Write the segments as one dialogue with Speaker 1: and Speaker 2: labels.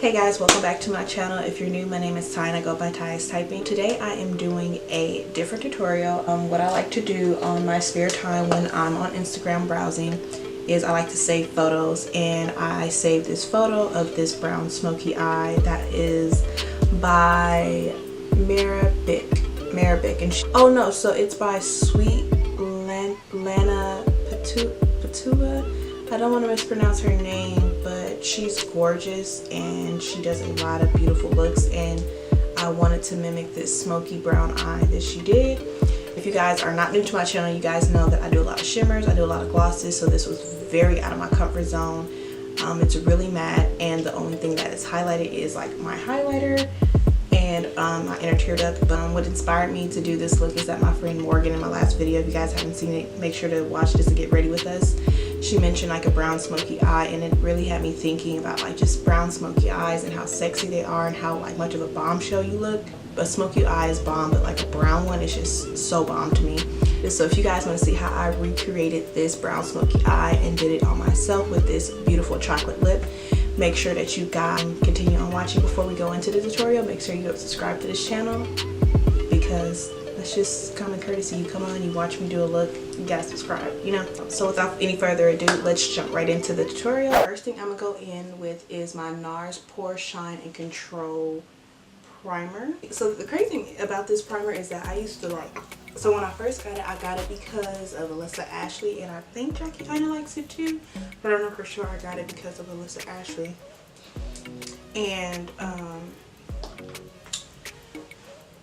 Speaker 1: Hey guys, welcome back to my channel. If you're new, my name is Ty and I go by Ty is Typing. Today I am doing a different tutorial. What I like to do on my spare time when I'm on Instagram browsing is I like to save photos, and I saved this photo of this brown smoky eye that is by Marabic, and so it's by Sweet Lana Patua. I don't want to mispronounce her name, but she's gorgeous and she does a lot of beautiful looks, and I wanted to mimic this smoky brown eye that she did. If you guys are not new to my channel, you guys know that I do a lot of shimmers, I do a lot of glosses, so this was very out of my comfort zone. It's really matte, and the only thing that is highlighted is like my highlighter and my inner tear duct. But what inspired me to do this look is that my friend Morgan, in my last video, if you guys haven't seen it, make sure to watch this to get ready with us. She mentioned like a brown smoky eye, and it really had me thinking about like just brown smoky eyes and how sexy they are and how like much of a bombshell you look. A smoky eye is bomb, but like a brown one is just so bomb to me. So if you guys want to see how I recreated this brown smoky eye and did it on myself with this beautiful chocolate lip, make sure that you guys continue on watching. Before we go into the tutorial, make sure you go subscribe to this channel, because that's just common courtesy. You come on, you watch me do a look, you gotta subscribe, you know. So without any further ado, let's jump right into the tutorial. First thing I'm gonna go in with is my Nars Pore Shine and Control primer. So the crazy thing about this primer is that I used to like, so when I first got it, I got it because of Alyssa Ashley, and I think Jackie kind of likes it too, but I don't know for sure. I got it because of Alyssa Ashley, and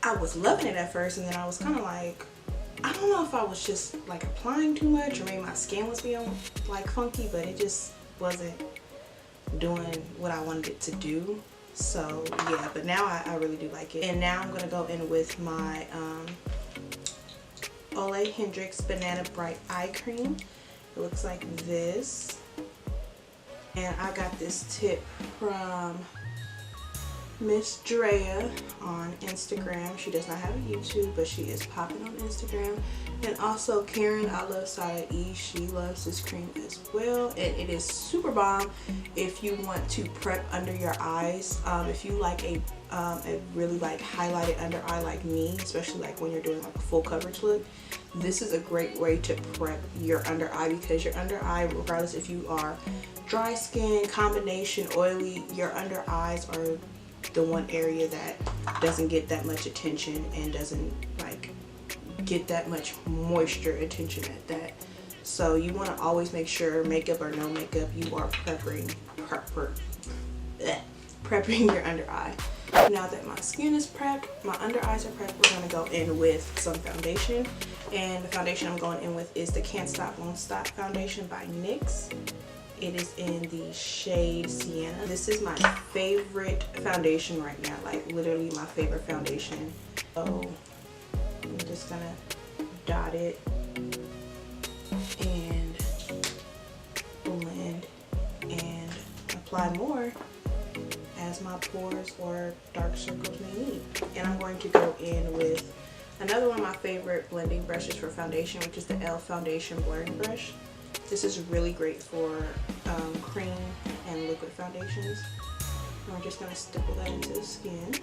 Speaker 1: I was loving it at first, and then I was kind of like, I don't know if I was just like applying too much, or maybe my skin was being like funky, but it just wasn't doing what I wanted it to do. So yeah, but now I really do like it. And now I'm gonna go in with my Olehenriksen Banana Bright Eye Cream. It looks like this, and I got this tip from Miss Drea on Instagram. She does not have a YouTube, but she is popping on Instagram. And also Karen, I love Side E, she loves this cream as well, and it is super bomb if you want to prep under your eyes. If you like a really like highlighted under eye like me, especially like when you're doing like a full coverage look, this is a great way to prep your under eye, because your under eye, regardless if you are dry skin, combination, oily, your under eyes are the one area that doesn't get that much attention and doesn't like get that much moisture attention at that. So you want to always make sure, makeup or no makeup, you are prepping your under eye. Now that my skin is prepped, my under eyes are prepped, we're going to go in with some foundation. And the foundation I'm going in with is the Can't Stop Won't Stop foundation by NYX. It is in the shade Sienna. This is my favorite foundation right now, like literally my favorite foundation. So I'm just gonna dot it and blend and apply more as my pores or dark circles may need. And I'm going to go in with another one of my favorite blending brushes for foundation, which is the e.l.f. Foundation Blurring Brush. This is really great for cream and liquid foundations. And we're just going to stipple that into the skin.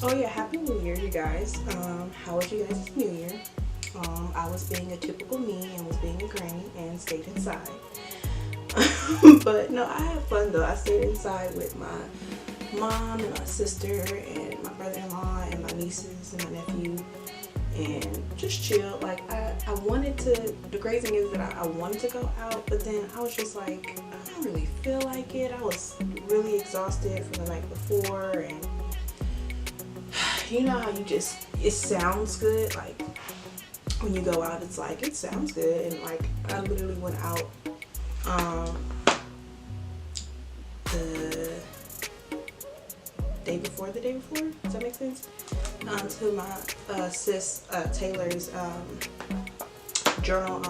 Speaker 1: Oh yeah, Happy New Year, you guys. How was you guys' New Year? I was being a typical me and was being a granny and stayed inside. But no, I had fun though. I stayed inside with my mom and my sister and my brother-in-law and my nieces and my nephew, and just chill. Like I wanted to, the crazy thing is that I wanted to go out, but then I was just like, I don't really feel like it. I was really exhausted from the night before, and you know how you just, it sounds good, like when you go out it's like, it sounds good. And like I literally went out the day before, does that make sense? To my sis Taylor's journal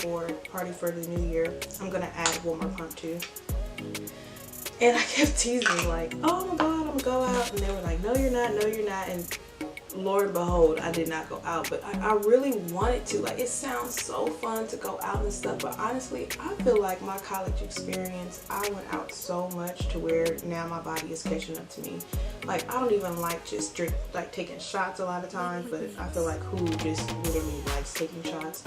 Speaker 1: board party for the new year. I'm gonna add one more pump too. And I kept teasing like, oh my god, I'm gonna go out, and they were like, no you're not, and Lord and behold, I did not go out, but I really wanted to. Like, it sounds so fun to go out and stuff, but honestly, I feel like my college experience, I went out so much to where now my body is catching up to me. Like, I don't even like just taking shots a lot of times, but I feel like who just literally likes taking shots.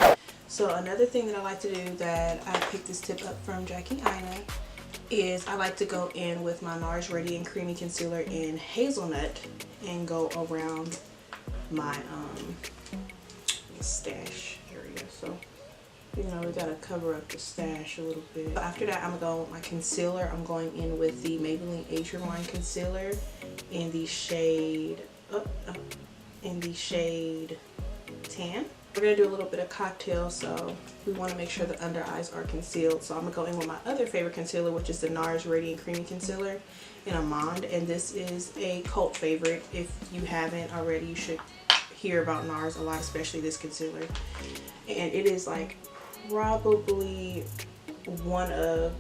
Speaker 1: So another thing that I like to do, that I picked this tip up from Ania, is I like to go in with my Nars Radiant Creamy Concealer in Hazelnut and go around my stash area. So, you know, we gotta cover up the stash a little bit. After that, I'm gonna go with my concealer. I'm going in with the Maybelline Age Rewind Concealer in the shade Tan. We're gonna do a little bit of cocktail, so we want to make sure the under eyes are concealed. So I'm gonna go in with my other favorite concealer, which is the Nars Radiant Creamy Concealer in Amande, and this is a cult favorite. If you haven't already, you should hear about Nars a lot, especially this concealer. And it is like probably one of,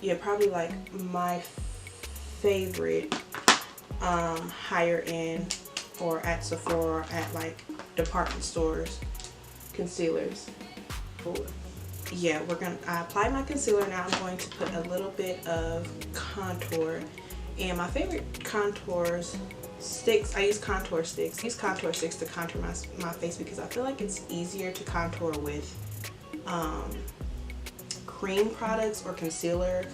Speaker 1: yeah, probably like my favorite higher end, or at Sephora, at like department stores, concealers. Yeah, I apply my concealer. Now I'm going to put a little bit of contour, and my favorite contours sticks, I use contour sticks. I use contour sticks to contour my face because I feel like it's easier to contour with cream products or concealer.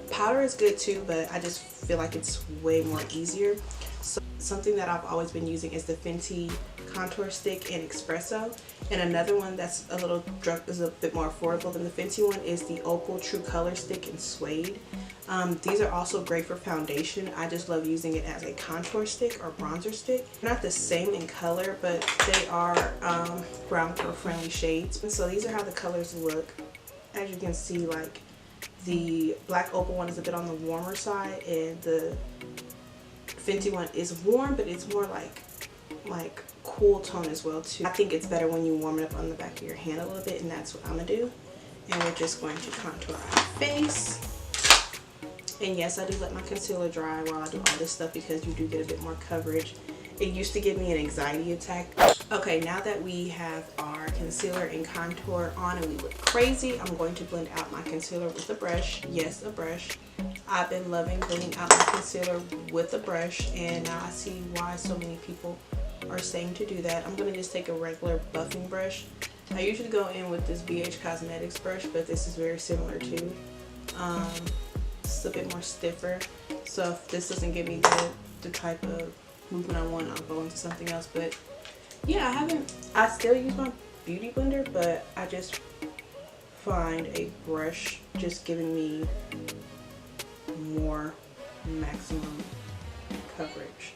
Speaker 1: Powder is good too, but I just feel like it's way more easier. So something that I've always been using is the Fenty contour stick in Espresso, and another one that's a bit more affordable than the Fenty one is the Opal True Color stick in Suede. These are also great for foundation. I just love using it as a contour stick or bronzer stick. Not the same in color, but they are brown girl friendly shades. And so these are how the colors look. As you can see, like, the black opal one is a bit on the warmer side, and the Fenty one is warm, but it's more like cool tone as well too. I think it's better when you warm it up on the back of your hand a little bit, and that's what I'm gonna do. And we're just going to contour our face. And yes, I do let my concealer dry while I do all this stuff because you do get a bit more coverage. It used to give me an anxiety attack. Okay, now that we have our concealer and contour on and we look crazy, I'm going to blend out my concealer with a brush. Yes, a brush. I've been loving blending out my concealer with a brush, and now I see why so many people are saying to do that. I'm going to just take a regular buffing brush. I usually go in with this BH Cosmetics brush, but this is very similar too. It's a bit more stiffer, so if this doesn't give me the type of movement I want, I'll go into something else. But yeah, I still use my beauty blender, but I just find a brush just giving me more maximum coverage.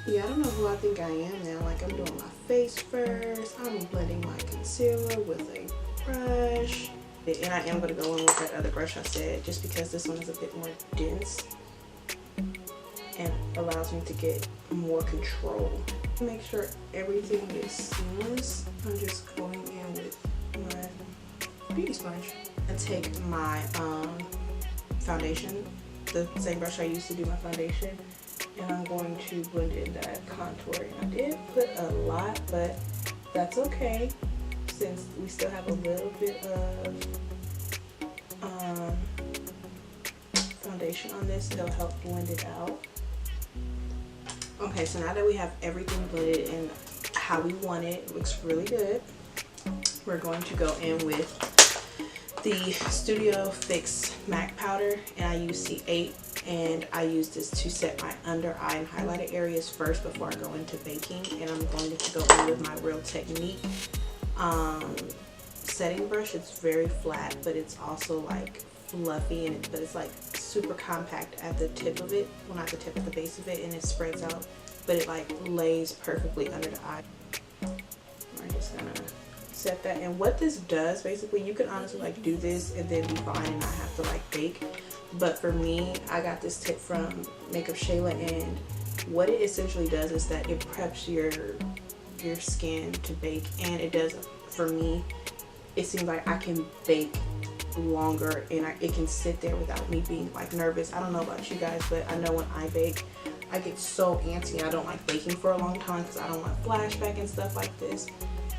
Speaker 1: Yeah, I don't know who I think I am now. Like, I'm doing my face first, I'm blending my concealer with a brush, and I am going to go in with that other brush I said, just because this one is a bit more dense and allows me to get more control. To make sure everything is seamless, I'm just going in with my beauty sponge and take my foundation, the same brush I used to do my foundation, and I'm going to blend in that contour. And I did put a lot, but that's okay, since we still have a little bit of foundation on this. It'll help blend it out. Okay, so now that we have everything blended in how we want it, it looks really good, we're going to go in with the Studio Fix MAC powder, and I use C8, and I use this to set my under eye and highlighter areas first before I go into baking. And I'm going to go in with my Real Technique setting brush. It's very flat, but it's also like fluffy, but it's like super compact at the tip of it, well, not the tip, at the base of it, and it spreads out, but it like lays perfectly under the eye. We're just gonna set that. And what this does, basically, you can honestly like do this and then be fine and not have to like bake, but for me, I got this tip from Makeup Shayla, and what it essentially does is that it preps your skin to bake, and it does, for me, it seems like I can bake longer, and it can sit there without me being like nervous. I don't know about you guys, but I know when I bake, I get so antsy. I don't like baking for a long time because I don't want flashback and stuff like this.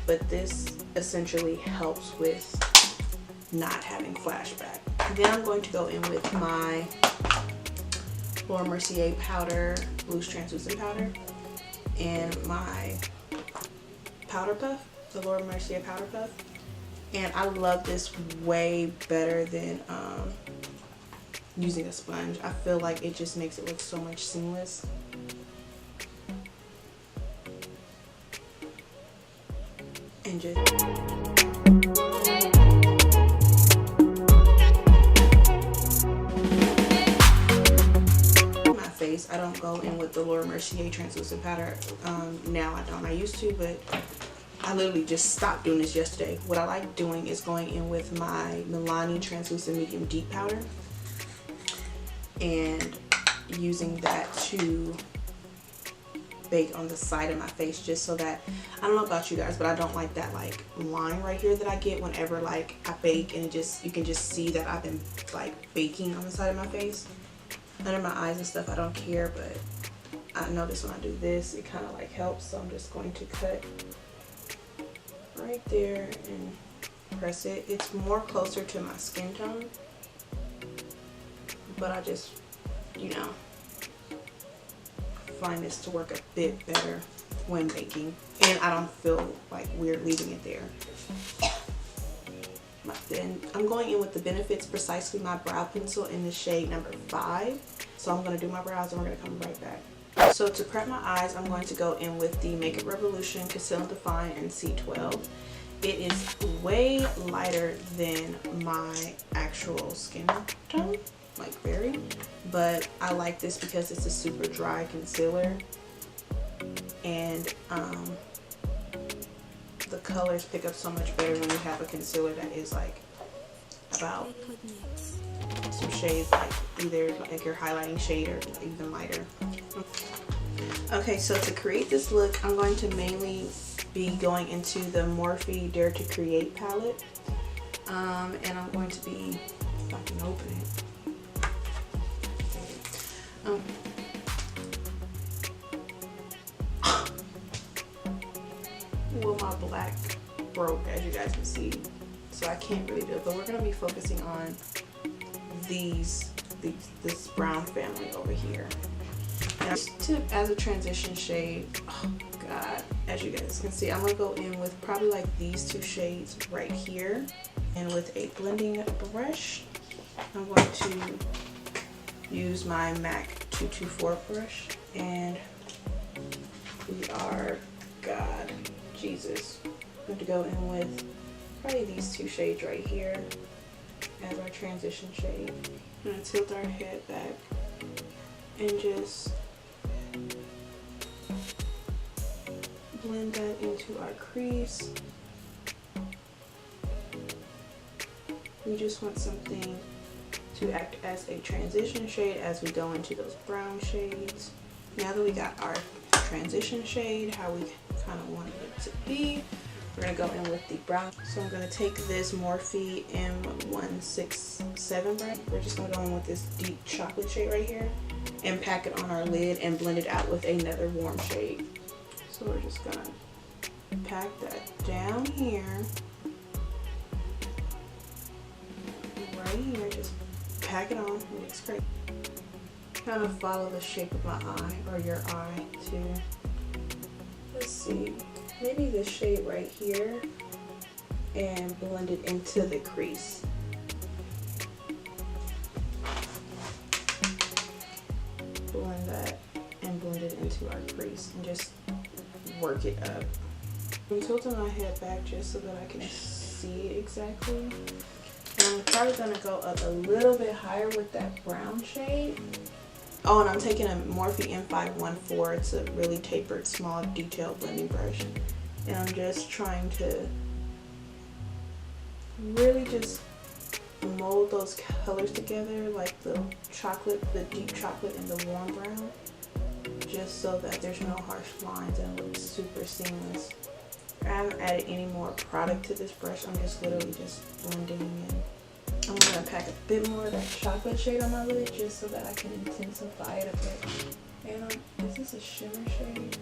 Speaker 1: But this essentially helps with not having flashback. Then I'm going to go in with my Mercier powder, loose translucent powder, and my powder puff, the Mercier powder puff. And I love this way better than using a sponge. I feel like it just makes it look so much seamless. And just my face, I don't go in with the Mercier translucent powder. Now I don't. I used to, but I literally just stopped doing this yesterday. What I like doing is going in with my Maybelline translucent medium deep powder and using that to bake on the side of my face, just so that, I don't know about you guys, but I don't like that like line right here that I get whenever like I bake, and you can just see that I've been like baking on the side of my face. Under my eyes and stuff, I don't care, but I notice when I do this, it kind of like helps. So I'm just going to cut right there and press it. It's more closer to my skin tone, but I just, you know, find this to work a bit better when baking, and I don't feel like weird leaving it there. Then I'm going in with the Benefits Precisely My Brow Pencil in the shade number 5. So I'm going to do my brows and we're going to come right back. So to prep my eyes, I'm going to go in with the Makeup Revolution Conceal and Define in C12. It is way lighter than my actual skin tone, like very, but I like this because it's a super dry concealer, and the colors pick up so much better when you have a concealer that is like about some shades, like either like your highlighting shade or even lighter. Okay, so to create this look, I'm going to mainly be going into the Morphe Dare to Create palette, and I'm going to be, if I can open it. Well, my black broke, as you guys can see, so I can't really do it, but we're going to be focusing on this brown family over here. And as a transition shade, oh god, as you guys can see, I'm going to go in with probably like these two shades right here, and with a blending brush, I'm going to use my MAC 224 brush, and we are, god, Jesus, I'm going to go in with probably these two shades right here as our transition shade. I'm going to tilt our head back and just blend that into our crease. We just want something to act as a transition shade as we go into those brown shades. Now that we got our transition shade how we kind of want it to be, we're going to go in with the brown. So I'm going to take this Morphe M167 brush. We're just going to go in with this deep chocolate shade right here and pack it on our lid and blend it out with another warm shade. So we're just going to pack that down here, right here, just pack it on. It looks great. Kind of follow the shape of my eye, or your eye too. Let's see, maybe this shade right here, and blend it into the crease. Blend that and blend it into our crease and just work it up. I'm tilting my head back just so that I can see it exactly. And I'm probably gonna go up a little bit higher with that brown shade. Oh, and I'm taking a Morphe M514. It's a really tapered, small, detailed blending brush. And I'm just trying to really just mold those colors together, like the chocolate, the deep chocolate and the warm brown, just so that there's no harsh lines and it looks super seamless. I haven't added any more product to this brush. I'm just literally just blending in. I'm going to pack a bit more of that chocolate shade on my lid just so that I can intensify it a bit. And is this a shimmer shade?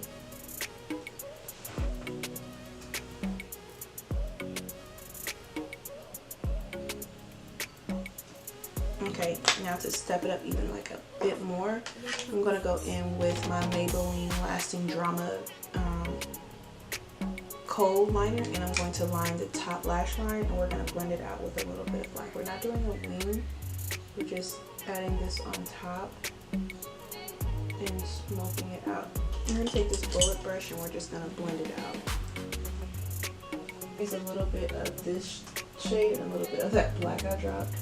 Speaker 1: Okay, now to step it up even like a bit more, I'm gonna go in with my Maybelline Lasting Drama Kohl liner, and I'm going to line the top lash line, and we're gonna blend it out with a little bit of black. We're not doing a wing, we're just adding this on top and smoking it out. I'm gonna take this bullet brush and we're just gonna blend it out. There's a little bit of this shade and a little bit of that black I dropped.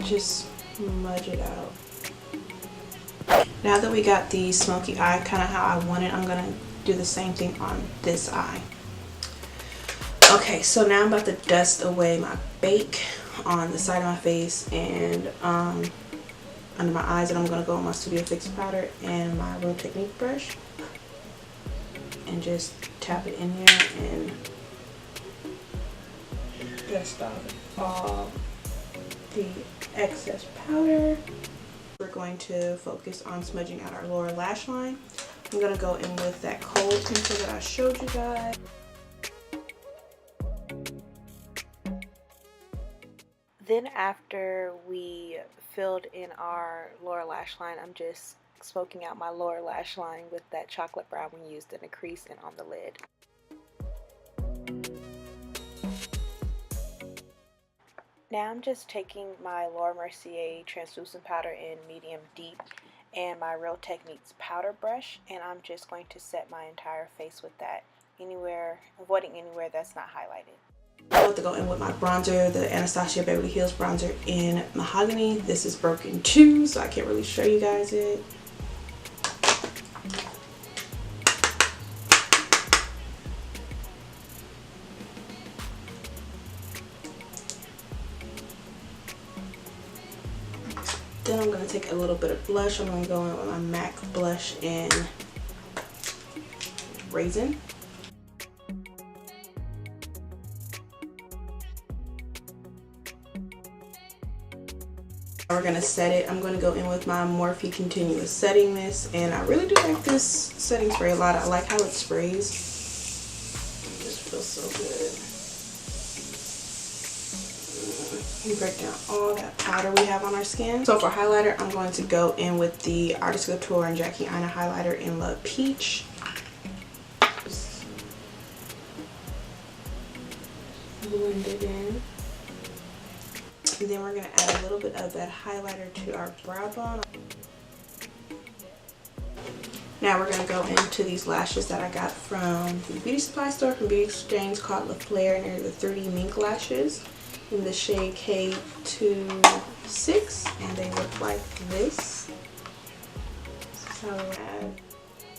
Speaker 1: Just smudge it out. Now that we got the smoky eye kind of how I want it, I'm gonna do the same thing on this eye. Okay, so now I'm about to dust away my bake on the side of my face and under my eyes, and I'm gonna go on my Studio Fix powder and my Real Technique brush and just tap it in there and dust off all the excess powder. We're going to focus on smudging out our lower lash line. I'm gonna go in with that Kohl pencil that I showed you guys. Then after we filled in our lower lash line, I'm just smoking out my lower lash line with that chocolate brown we used in the crease and on the lid. Now I'm just taking my Laura Mercier translucent powder in medium deep and my Real Techniques powder brush, and I'm just going to set my entire face with that, avoiding anywhere that's not highlighted. I'm about to go in with my bronzer, the Anastasia Beverly Hills bronzer in Mahogany. This is broken too, so I can't really show you guys it. Then I'm going to take a little bit of blush. I'm going to go in with my MAC blush in Raisin. We're going to set it. I'm going to go in with my Morphe Continuous Setting Mist, and I really do like this setting spray a lot. I like how it sprays. It just feels so good. You break down all that powder we have on our skin. So for highlighter, I'm going to go in with the Artist Couture and Jackie Aina highlighter in La Peach. Just blend it in. And then we're going to add a little bit of that highlighter to our brow bone. Now we're going to go into these lashes that I got from the beauty supply store from Beauty Exchange called La Flare, and they're the 3D Mink lashes in the shade K26, and they look like this. This is how we add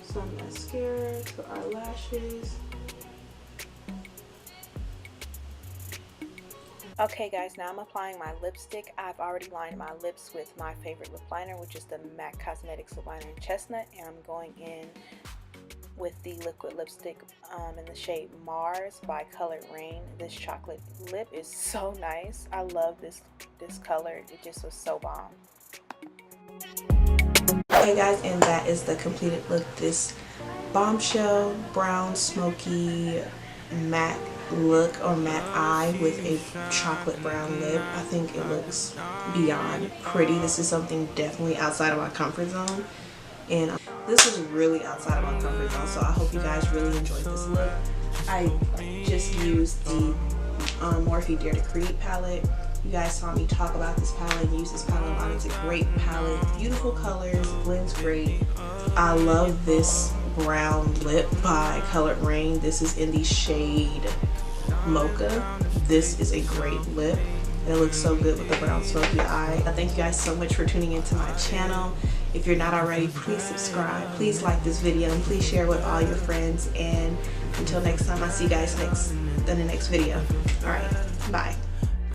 Speaker 1: some mascara to our lashes. Okay guys, now I'm applying my lipstick. I've already lined my lips with my favorite lip liner, which is the MAC Cosmetics lip liner in Chestnut, and I'm going in with the liquid lipstick in the shade Mars by ColourerRaine. This chocolate lip is so nice. I love this color. It just was so bomb. Okay guys, and that is the completed look. This bombshell brown smoky matte look or matte eye with a chocolate brown lip. I think it looks beyond pretty. This is something definitely outside of my comfort zone, and this is really outside of my comfort zone, so I hope you guys really enjoyed this look. I just used the Morphe Dare to Create palette. You guys saw me talk about this palette, use this palette a lot. It's a great palette, beautiful colors, blends great. I love this brown lip by ColourerRaine. This is in the shade Mocha. This is a great lip. It looks so good with the brown smoky eye. Thank you guys so much for tuning into my channel. If you're not already, please subscribe. Please like this video and please share with all your friends. And until next time, I'll see you guys in the next video. All right, bye.